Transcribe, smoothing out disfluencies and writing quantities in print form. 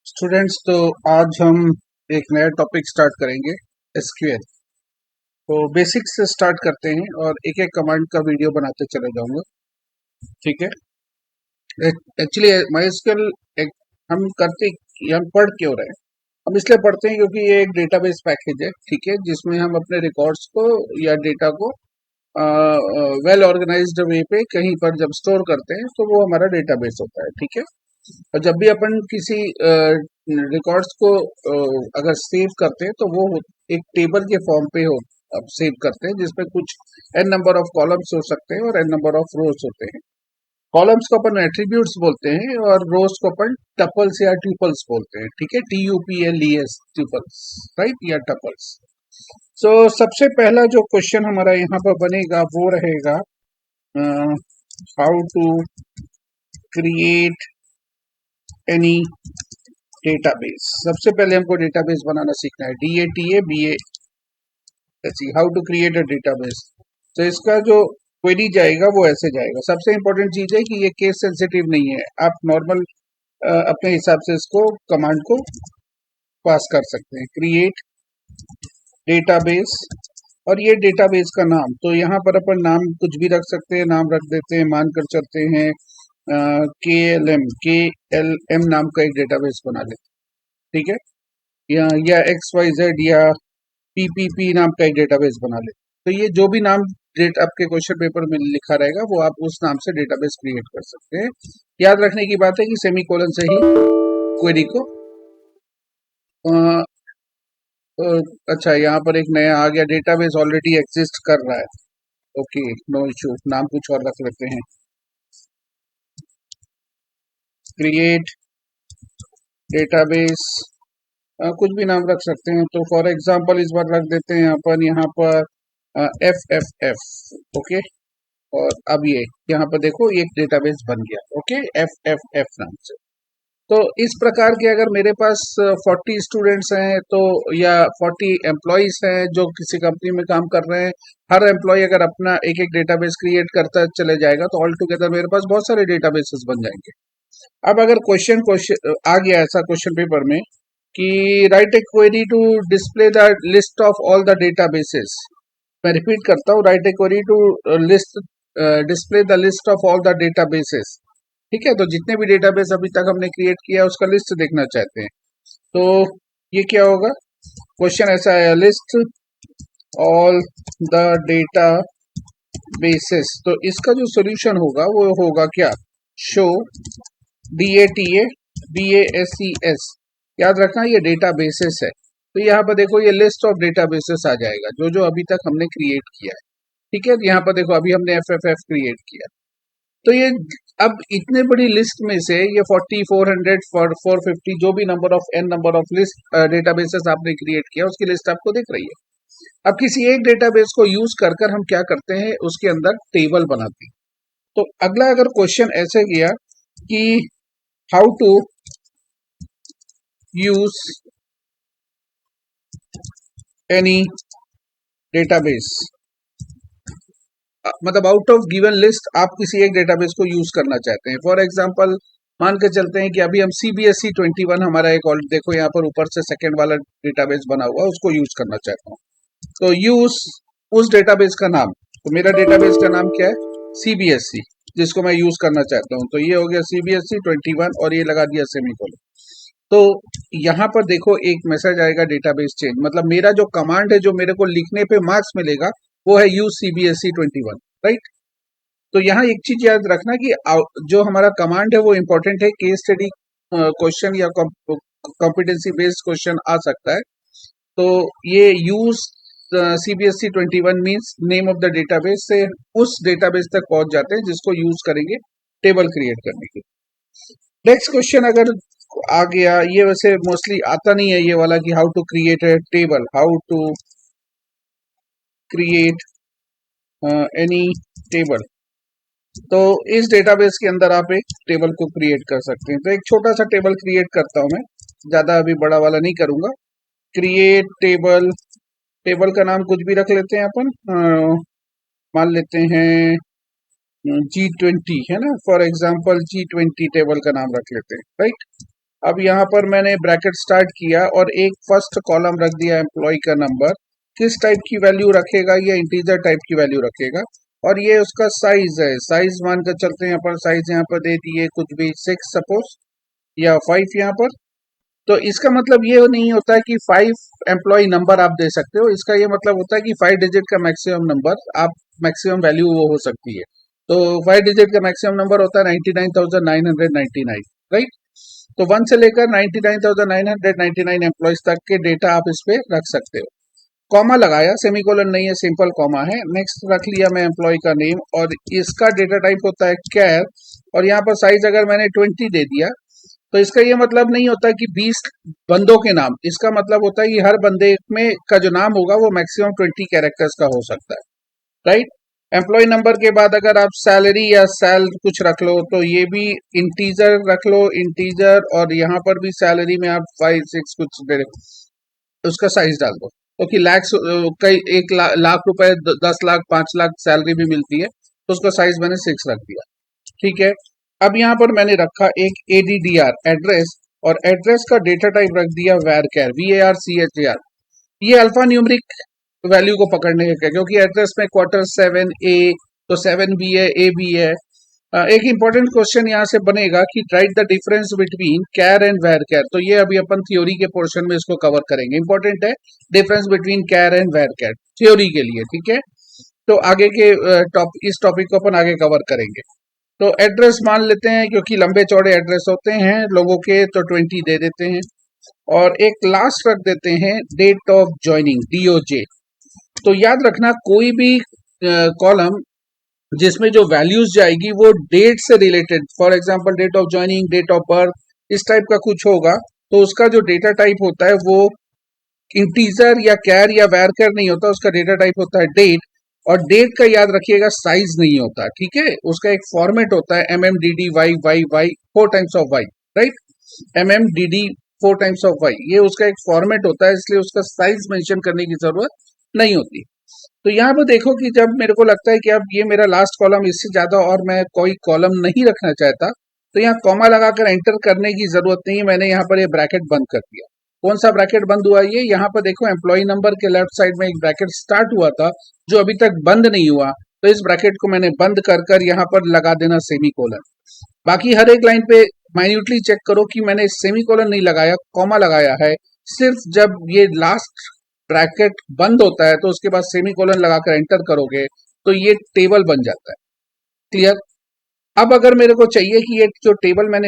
Students, तो आज हम एक नया टॉपिक स्टार्ट करेंगे एसक्यूएल। तो बेसिक्स से स्टार्ट करते हैं और एक एक कमांड का वीडियो बनाते चले जाऊंगा। ठीक है। एक्चुअली माइस्क्यूएल हम करते, हम पढ़ क्यों रहे हैं? हम इसलिए पढ़ते हैं क्योंकि ये एक डेटाबेस पैकेज है। ठीक है, जिसमें हम अपने रिकॉर्ड्स को या डेटा को वेल ऑर्गेनाइज्ड वे पे कहीं पर जब स्टोर करते हैं तो वो हमारा डेटाबेस होता है। ठीक है। और जब भी अपन किसी रिकॉर्ड्स को अगर सेव करते हैं तो वो एक टेबल के फॉर्म पे हो अब सेव करते हैं, जिसमें कुछ एन नंबर ऑफ कॉलम्स हो सकते हैं और एन नंबर ऑफ रोज होते हैं। कॉलम्स को अपन एट्रीब्यूट्स बोलते हैं और रोज को अपन टपल्स या ट्यूपल्स बोलते हैं। ठीक है, TUPLES, ट्यूपल्स, राइट, या टपल्स। सो सबसे पहला जो क्वेश्चन हमारा यहाँ पर बनेगा वो रहेगा how to create any database. सबसे पहले हमको डेटाबेस बनाना सीखना है। DATABAS, how to create a database. तो इसका जो क्वेरी जाएगा वो ऐसे जाएगा। सबसे इंपॉर्टेंट चीज है कि ये केस सेंसिटिव नहीं है। आप नॉर्मल अपने हिसाब से इसको कमांड को पास कर सकते हैं। क्रिएट डेटाबेस, और ये डेटाबेस का नाम, तो यहाँ पर अपन नाम कुछ भी रख सकते हैं। नाम रख देते हैं, मानकर चलते हैं KLM नाम का एक डेटाबेस बना लेते हैं। ठीक है, या XYZ या PPP नाम का एक डेटाबेस बना लेते हैं। तो ये जो भी नाम डेट आपके क्वेश्चन पेपर में लिखा रहेगा वो आप उस नाम से डेटाबेस क्रिएट कर सकते हैं। याद रखने की बात है कि सेमीकोलन से ही क्वेरी को अच्छा, यहाँ पर एक नया आ गया, डेटाबेस ऑलरेडी एग्जिस्ट कर रहा है। ओके, नो इशू, नाम कुछ और रख लेते हैं। क्रिएट डेटाबेस, कुछ भी नाम रख सकते हैं। तो फॉर एग्जांपल इस बार रख देते हैं अपन यहाँ पर FFF। ओके, और अब ये यहाँ पर देखो एक डेटाबेस बन गया। ओके, FFF नाम से। तो इस प्रकार के अगर मेरे पास 40 स्टूडेंट्स हैं तो, या 40 एम्प्लॉयज हैं जो किसी कंपनी में काम कर रहे हैं, हर एम्प्लॉय अगर अपना एक एक डेटाबेस क्रिएट करता चले जाएगा तो ऑल टुगेदर मेरे पास बहुत सारे डेटाबेसेस बन जाएंगे। अब अगर क्वेश्चन आ गया ऐसा क्वेश्चन पेपर में कि write a query to display the list of all the databases. मैं रिपीट करता हूँ, write a query to list display the list of all the databases. ठीक है, तो जितने भी डेटाबेस अभी तक हमने क्रिएट किया उसका लिस्ट देखना चाहते हैं। तो ये क्या होगा? क्वेश्चन ऐसा है, list all the data basis. तो इसका जो सोल्यूशन होगा वो होगा क्या? Show DATABASES। याद रखना ये डेटा बेसिस है। तो यहाँ पर देखो ये लिस्ट ऑफ डेटा बेसिस आ जाएगा जो जो अभी तक हमने क्रिएट किया है। ठीक है, यहाँ पर देखो अभी हमने FFF क्रिएट किया। तो ये अब इतने बड़ी लिस्ट में से ये 40, 400, 450 जो भी number of n number of list databases आपने क्रिएट किया उसकी लिस्ट आपको दिख रही है। अब किसी एक डेटाबेस को यूज कर कर हम क्या करते हैं, उसके अंदर टेबल बनाते हैं। तो अगला अगर क्वेश्चन ऐसे किया कि how to use any database, मतलब आउट ऑफ गिवन लिस्ट आप किसी एक डेटाबेस को यूज करना चाहते हैं। फॉर एग्जांपल मान के चलते हैं कि अभी हम CBSE 21 हमारा एक, और देखो यहाँ पर ऊपर से सेकंड वाला डेटाबेस बना हुआ उसको यूज करना चाहता हूँ। तो यूज उस डेटाबेस का नाम, तो मेरा डेटाबेस का नाम क्या है? CBSE, जिसको मैं यूज करना चाहता हूँ। तो ये हो गया CBSE 21 और ये लगा दिया सेमीकोलन। तो यहाँ पर देखो एक मैसेज आएगा डेटाबेस चेंज, मतलब मेरा जो कमांड है जो मेरे को लिखने पे मार्क्स मिलेगा वो है यूज CBSE 21, राइट। तो यहाँ एक चीज याद रखना कि जो हमारा कमांड है वो इंपॉर्टेंट है। केस स्टडी क्वेश्चन या कॉम्पिटेंसी बेस्ड क्वेश्चन आ सकता है। तो ये use CBSE 21 means name of the database से उस डेटाबेस तक पहुंच जाते हैं जिसको यूज करेंगे टेबल क्रिएट करने के। नेक्स्ट क्वेश्चन अगर आ गया, ये वैसे मोस्टली आता नहीं है ये वाला कि how to create a table, how to create any table. तो इस डेटाबेस के अंदर आप एक टेबल को क्रिएट कर सकते हैं। तो एक छोटा सा टेबल क्रिएट करता हूं मैं, ज्यादा अभी बड़ा वाला नहीं करूंगा। क्रिएट टेबल, टेबल का नाम कुछ भी रख लेते हैं अपन, मान लेते हैं G20, है ना, फॉर एग्जांपल G20 टेबल का नाम रख लेते हैं, राइट। अब यहाँ पर मैंने ब्रैकेट स्टार्ट किया और एक फर्स्ट कॉलम रख दिया एम्प्लॉय का नंबर, किस टाइप की वैल्यू रखेगा, ये इंटीजर टाइप की वैल्यू रखेगा, और ये उसका साइज है, साइज मानकर चलते हैं यहाँ पर, साइज यहाँ पर दे दिए कुछ भी 6 सपोज या 5 यहाँ पर। तो इसका मतलब ये नहीं होता है कि 5 एम्प्लॉय नंबर आप दे सकते हो, इसका ये मतलब होता है कि 5 डिजिट का मैक्सिमम नंबर आप, मैक्सिमम वैल्यू वो हो सकती है। तो 5 डिजिट का मैक्सिमम नंबर होता है 99,999, राइट। तो 1 से लेकर 99,999 एम्प्लॉयज तक के डेटा आप इस पे रख सकते हो। कॉमा लगाया, सेमीकोलन नहीं है, सिंपल कॉमा है। नेक्स्ट रख लिया मैं एम्प्लॉय का नेम, और इसका डेटा टाइप होता है कैर, और यहाँ पर साइज अगर मैंने 20 दे दिया, तो इसका ये मतलब नहीं होता कि 20 बंदों के नाम, इसका मतलब होता है कि हर बंदे में का जो नाम होगा वो मैक्सिमम 20 कैरेक्टर्स का हो सकता है, राइट। एम्प्लॉय नंबर के बाद अगर आप सैलरी या सेल कुछ रख लो तो ये भी इंटीजर रख लो, इंटीजर, और यहाँ पर भी सैलरी में आप 5 6 कुछ दे उसका साइज डाल दो, क्योंकि लैक्स कई 1 लाख रुपए, 10 लाख, 5 लाख सैलरी भी मिलती है, तो उसका साइज मैंने 6 रख दिया, ठीक है। अब यहाँ पर मैंने रखा एक ADDR एड्रेस, और एड्रेस का डेटा टाइप रख दिया varchar, VARCHAR। ये अल्फा न्यूमरिक वैल्यू को पकड़ने का है, क्योंकि एड्रेस में क्वार्टर 7A, तो 7 भी है, A भी है। एक इंपॉर्टेंट क्वेश्चन यहाँ से बनेगा कि write the difference between char and varchar, तो ये अभी अपन थ्योरी के पोर्शन में इसको कवर करेंगे। इंपॉर्टेंट है difference between char and varchar theory के लिए, ठीक है। तो आगे के इस टॉपिक को अपन आगे कवर करेंगे। तो एड्रेस मान लेते हैं, क्योंकि लंबे चौड़े एड्रेस होते हैं लोगों के, तो 20 दे देते हैं, और एक लास्ट रख देते हैं डेट ऑफ ज्वाइनिंग, DOJ। तो याद रखना कोई भी कॉलम जिसमें जो वैल्यूज जाएगी वो डेट से related, for example date of joining, date of birth, इस टाइप का कुछ होगा, तो उसका जो डेटा टाइप होता है वो इंटीजर या कैर या वैरकर नहीं होता, उसका डेटा टाइप होता है डेट। और डेट का याद रखिएगा साइज नहीं होता, ठीक है, उसका एक फॉर्मेट होता है MMDDY 4 times of y, right. MMDD 4 times of y, ये उसका एक फॉर्मेट होता है, इसलिए उसका साइज मेंशन करने की जरूरत नहीं होती। तो यहाँ पर देखो कि जब मेरे को लगता है कि अब ये मेरा लास्ट कॉलम, इससे ज्यादा और मैं कोई कॉलम नहीं रखना चाहता, तो यहाँ कॉमा लगाकर एंटर करने की जरूरत नहीं है, मैंने यहाँ पर ये ब्रैकेट बंद कर दिया। कौन सा ब्रैकेट बंद हुआ, ये यहाँ पर देखो एम्प्लॉय नंबर के लेफ्ट साइड में एक ब्रैकेट स्टार्ट हुआ था जो अभी तक बंद नहीं हुआ, तो इस ब्रैकेट को मैंने बंद कर कर यहाँ पर लगा देना सेमीकोलन। बाकी हर एक लाइन पे माइन्यूटली चेक करो कि मैंने सेमीकोलन नहीं लगाया, कॉमा लगाया है। सिर्फ जब ये लास्ट ब्रैकेट बंद होता है तो उसके बाद सेमीकोलन लगाकर एंटर करोगे तो ये टेबल बन जाता है, क्लियर। अब अगर मेरे को चाहिए कि ये जो टेबल मैंने